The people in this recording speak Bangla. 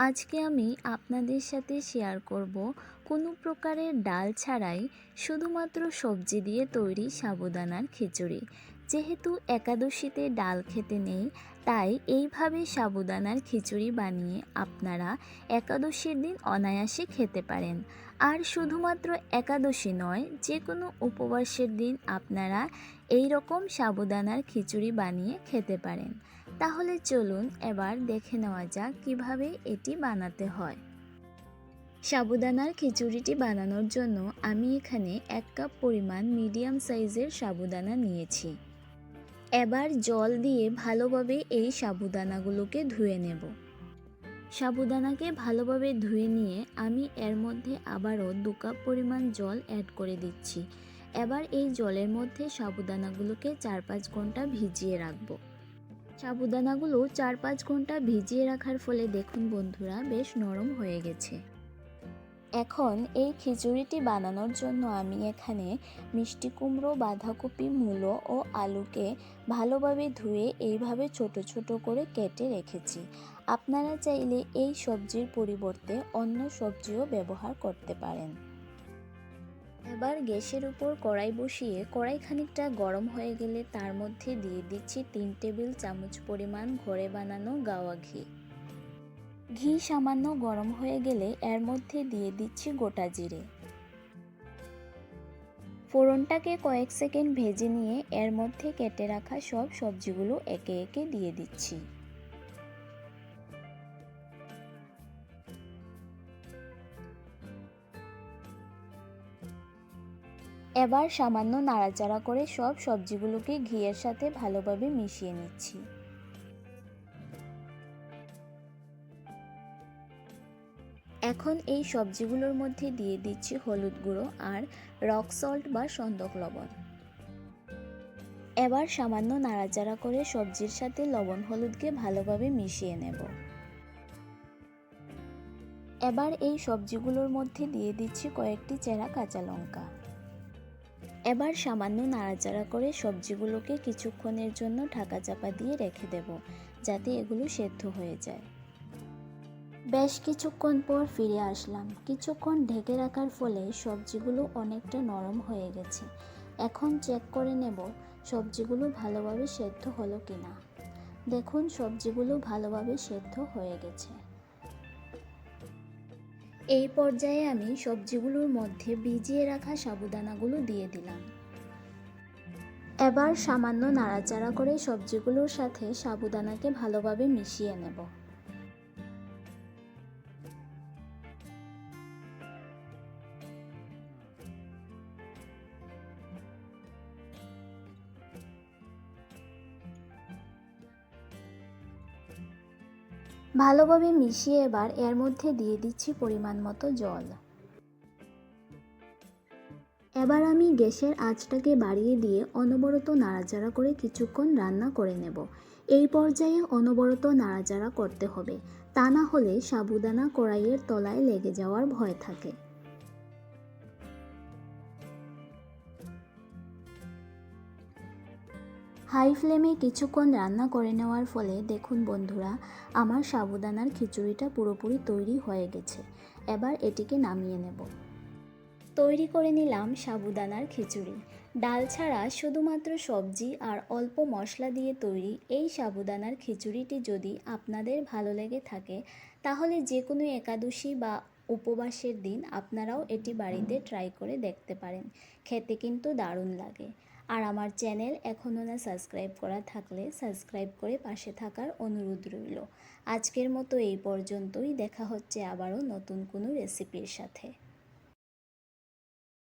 আজকে আমি আপনাদের সাথে শেয়ার করব কোনো প্রকারের ডাল ছাড়াই শুধুমাত্র সবজি দিয়ে তৈরি সাবুদানার খিচুড়ি। যেহেতু একাদশীতে ডাল খেতে নেই, তাই এইভাবে সাবুদানার খিচুড়ি বানিয়ে আপনারা একাদশীর দিন অনায়াসে খেতে পারেন। আর শুধুমাত্র একাদশী নয়, যে কোনো উপবাসের দিন আপনারা এই রকম সাবুদানার খিচুড়ি বানিয়ে খেতে পারেন। তাহলে চলুন এবার দেখে নেওয়া যাক কিভাবে এটি বানাতে হয়। সাবুদানার খিচুড়িটি বানানোর জন্য আমি এখানে 1 কাপ পরিমাণ মিডিয়াম সাইজের সাবুদানা নিয়েছি। এবার জল দিয়ে ভালোভাবে এই সাবুদানাগুলোকে ধুয়ে নেব। সাবুদানাকে ভালোভাবে ধুয়ে নিয়ে আমি এর মধ্যে আবারও 2 কাপ পরিমাণ জল অ্যাড করে দিচ্ছি। এবার এই জলের মধ্যে সাবুদানাগুলোকে 4-5 ঘন্টা ভিজিয়ে রাখবো। সাবুদানাগুলো 4-5 ঘন্টা ভিজিয়ে রাখার ফলে দেখুন বন্ধুরা বেশ নরম হয়ে গেছে। এখন এই খিচুড়িটি বানানোর জন্য আমি এখানে মিষ্টি কুমড়ো, বাঁধাকপি, মূলো ও আলুকে ভালোভাবে ধুয়ে এইভাবে ছোট ছোট করে কেটে রেখেছি। আপনারা চাইলে এই সবজির পরিবর্তে অন্য সবজিও ব্যবহার করতে পারেন। এবার গ্যাসের উপর কড়াই বসিয়ে কড়াই খানিকটা গরম হয়ে গেলে তার মধ্যে দিয়ে দিচ্ছি 3 টেবিল চামচ পরিমাণ ঘরে বানানো গাওয়া ঘি। ঘি সামান্য গরম হয়ে গেলে এর মধ্যে দিয়ে দিচ্ছি গোটা জিরে। ফোড়নটাকে কয়েক সেকেন্ড ভেজে নিয়ে এর মধ্যে কেটে রাখা সব সবজিগুলো একে একে দিয়ে দিচ্ছি। এবার সামান্য নাড়াচাড়া করে সব সবজিগুলোকে ঘিয়ের সাথে ভালোভাবে মিশিয়ে নিচ্ছি। এখন এই সবজিগুলোর মধ্যে দিয়ে দিচ্ছি হলুদ গুঁড়ো আর রক সল্ট বা সন্দক লবণ। এবার সামান্য নাড়াচাড়া করে সবজির সাথে লবণ হলুদকে ভালোভাবে মিশিয়ে নেব। এবার এই সবজিগুলোর মধ্যে দিয়ে দিচ্ছি কয়েকটি চেরা কাঁচা লঙ্কা। এবার সামান্য নাড়াচাড়া করে সবজিগুলোকে কিছুক্ষণের জন্য ঢাকা চাপা দিয়ে রেখে দেব, যাতে এগুলো সেদ্ধ হয়ে যায়। বেশ কিছুক্ষণ পর ফিরে আসলাম। কিছুক্ষণ ঢেকে রাখার ফলে সবজিগুলো অনেকটা নরম হয়ে গেছে। এখন চেক করে নেব সবজিগুলো ভালোভাবে সেদ্ধ হলো কিনা। দেখুন সবজিগুলো ভালোভাবে সেদ্ধ হয়ে গেছে। এই পর্যায়ে আমি সবজিগুলোর মধ্যে ভিজিয়ে রাখা সাবুদানাগুলো দিয়ে দিলাম। এবার সামান্য নাড়াচাড়া করে সবজিগুলোর সাথে সাবুদানাকে ভালোভাবে মিশিয়ে নেব। ভালোভাবে মিশিয়ে এবার এর মধ্যে দিয়ে দিচ্ছি পরিমাণ মতো জল। এবার আমি গ্যাসের আঁচটাকে বাড়িয়ে দিয়ে অনবরত নাড়াচাড়া করে কিছুক্ষণ রান্না করে নেব। এই পর্যায়ে অনবরত নাড়াচাড়া করতে হবে, তা না হলে সাবুদানা কড়াইয়ের তলায় লেগে যাওয়ার ভয় থাকে। হাই ফ্লেমে কিছুক্ষণ রান্না করে নেওয়ার ফলে দেখুন বন্ধুরা আমার সাবুদানার খিচুড়িটা পুরোপুরি তৈরি হয়ে গেছে। এবার এটিকে নামিয়ে নেব। তৈরি করে নিলাম সাবুদানার খিচুড়ি। ডাল ছাড়া শুধুমাত্র সবজি আর অল্প মশলা দিয়ে তৈরি এই সাবুদানার খিচুড়িটি যদি আপনাদের ভালো লেগে থাকে, তাহলে যে কোনো একাদশী বা উপবাসের দিন আপনারাও এটি বাড়িতে ট্রাই করে দেখতে পারেন। খেতে কিন্তু দারুণ লাগে। আর আমার চ্যানেল এখনও না সাবস্ক্রাইব করা থাকলে সাবস্ক্রাইব করে পাশে থাকার অনুরোধ রইল। আজকের মতো এই পর্যন্তই। দেখা হচ্ছে আবারও নতুন কোনো রেসিপির সাথে।